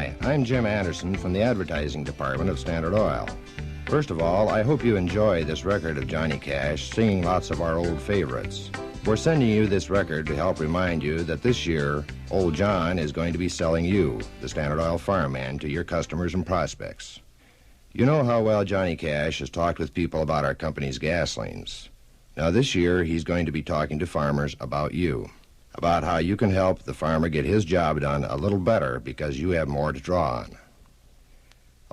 Hi, I'm Jim Anderson from the advertising department of Standard Oil. First of all, I hope you enjoy this record of Johnny Cash singing lots of our old favorites. We're sending you this record to help remind you that this year, Old John is going to be selling you, the Standard Oil fireman, to your customers and prospects. You know how well Johnny Cash has talked with people about our company's gasolines. Now this year, he's going to be talking to farmers about you, about how you can help the farmer get his job done a little better because you have more to draw on.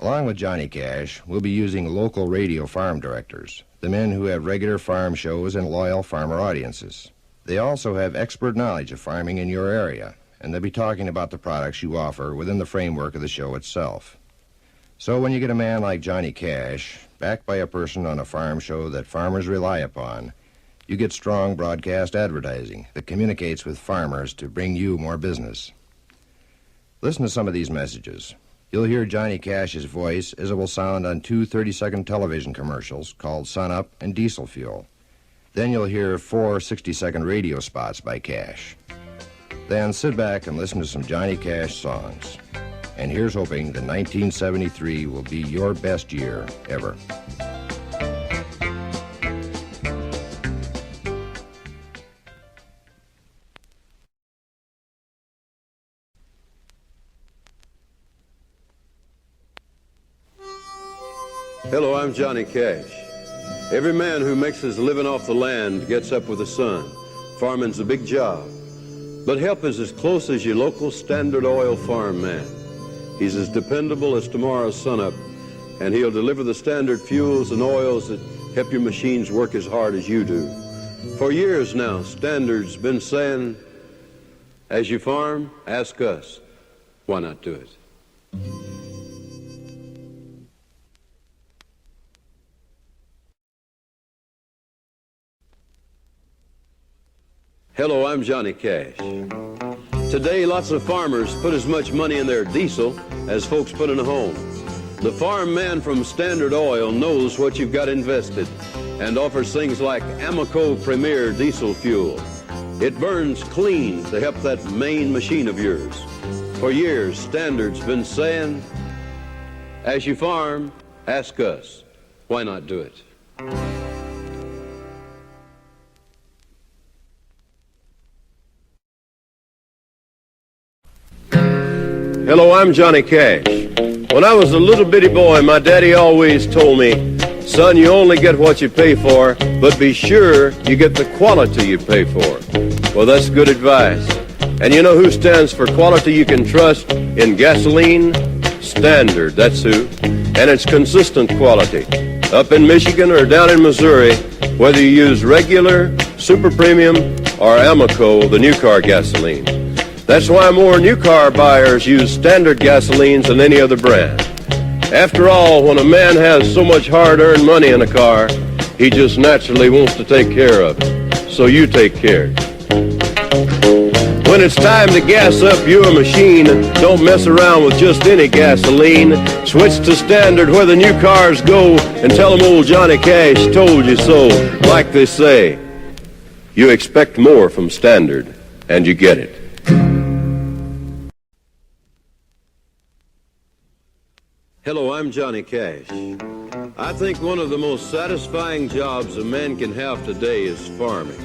Along with Johnny Cash, we'll be using local radio farm directors, the men who have regular farm shows and loyal farmer audiences. They also have expert knowledge of farming in your area, and they'll be talking about the products you offer within the framework of the show itself. So when you get a man like Johnny Cash, backed by a person on a farm show that farmers rely upon, you get strong broadcast advertising that communicates with farmers to bring you more business. Listen to some of these messages. You'll hear Johnny Cash's voice as it will sound on two 30-second television commercials called Sun Up and Diesel Fuel. Then you'll hear 4 60-second radio spots by Cash. Then sit back and listen to some Johnny Cash songs. And here's hoping that 1973 will be your best year ever. Hello, I'm Johnny Cash. Every man who makes his living off the land gets up with the sun. Farming's a big job. But help is as close as your local Standard Oil farm man. He's as dependable as tomorrow's sunup, and he'll deliver the standard fuels and oils that help your machines work as hard as you do. For years now, Standard's been saying, as you farm, ask us. Why not do it? Hello, I'm Johnny Cash. Today, lots of farmers put as much money in their diesel as folks put in a home. The farm man from Standard Oil knows what you've got invested and offers things like Amoco Premier diesel fuel. It burns clean to help that main machine of yours. For years, Standard's been saying, as you farm, ask us. Why not do it? Hello, I'm Johnny Cash. When I was a little bitty boy, my daddy always told me, son, you only get what you pay for, but be sure you get the quality you pay for. Well, that's good advice. And you know who stands for quality you can trust in gasoline? Standard, that's who. And it's consistent quality. Up in Michigan or down in Missouri, whether you use regular, super premium, or Amoco, the new car gasoline. That's why more new car buyers use Standard gasolines than any other brand. After all, when a man has so much hard-earned money in a car, he just naturally wants to take care of it. So you take care. When it's time to gas up your machine, don't mess around with just any gasoline. Switch to Standard where the new cars go and tell them old Johnny Cash told you so. Like they say, you expect more from Standard, and you get it. Hello, I'm Johnny Cash. I think one of the most satisfying jobs a man can have today is farming.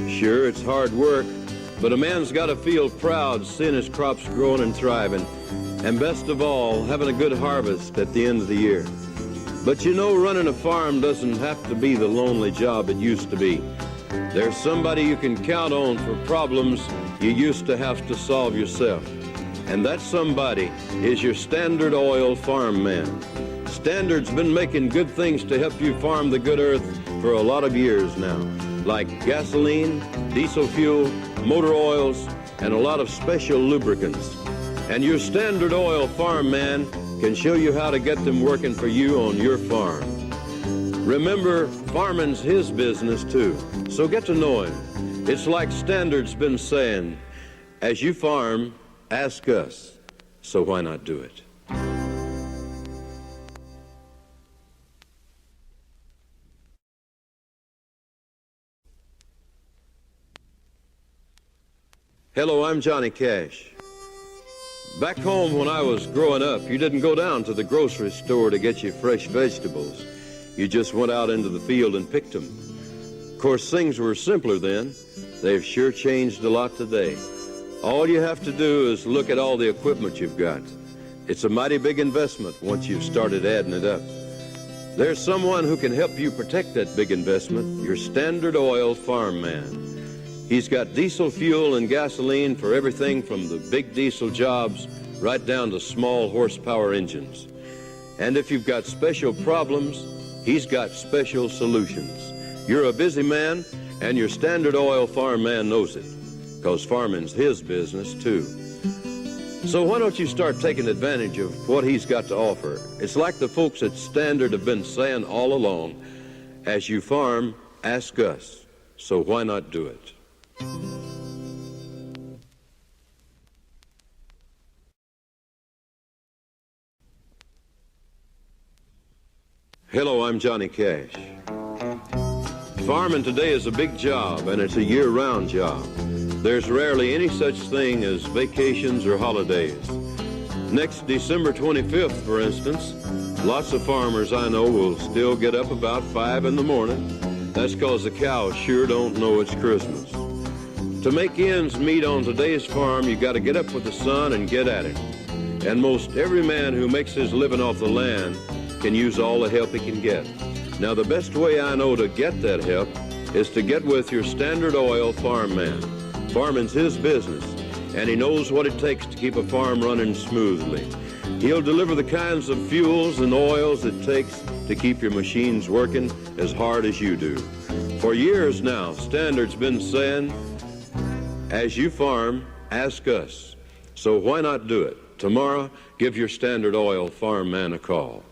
Sure, it's hard work, but a man's got to feel proud seeing his crops growing and thriving, and best of all, having a good harvest at the end of the year. But you know, running a farm doesn't have to be the lonely job it used to be. There's somebody you can count on for problems you used to have to solve yourself. And that somebody is your Standard Oil farm man. Standard's been making good things to help you farm the good earth for a lot of years now, like gasoline, diesel fuel, motor oils, and a lot of special lubricants. And your Standard Oil farm man can show you how to get them working for you on your farm. Remember, farming's his business too, so get to know him. It's like Standard's been saying, as you farm, ask us, so why not do it? Hello, I'm Johnny Cash. Back home when I was growing up, you didn't go down to the grocery store to get you fresh vegetables. You just went out into the field and picked them. Of course, things were simpler then. They've sure changed a lot today. All you have to do is look at all the equipment you've got. It's a mighty big investment once you've started adding it up. There's someone who can help you protect that big investment, your Standard Oil farm man. He's got diesel fuel and gasoline for everything from the big diesel jobs right down to small horsepower engines. And if you've got special problems, he's got special solutions. You're a busy man, and your Standard Oil farm man knows it, because farming's his business too. So why don't you start taking advantage of what he's got to offer? It's like the folks at Standard have been saying all along, as you farm, ask us. So why not do it? Hello, I'm Johnny Cash. Farming today is a big job, and it's a year-round job. There's rarely any such thing as vacations or holidays. Next December 25th, for instance, lots of farmers I know will still get up about 5 in the morning. That's because the cows sure don't know it's Christmas. To make ends meet on today's farm, you got to get up with the sun and get at it. And most every man who makes his living off the land can use all the help he can get. Now, the best way I know to get that help is to get with your Standard Oil farm man. Farming's his business, and he knows what it takes to keep a farm running smoothly. He'll deliver the kinds of fuels and oils it takes to keep your machines working as hard as you do. For years now, Standard's been saying, as you farm, ask us. So why not do it? Tomorrow, give your Standard Oil farm man a call.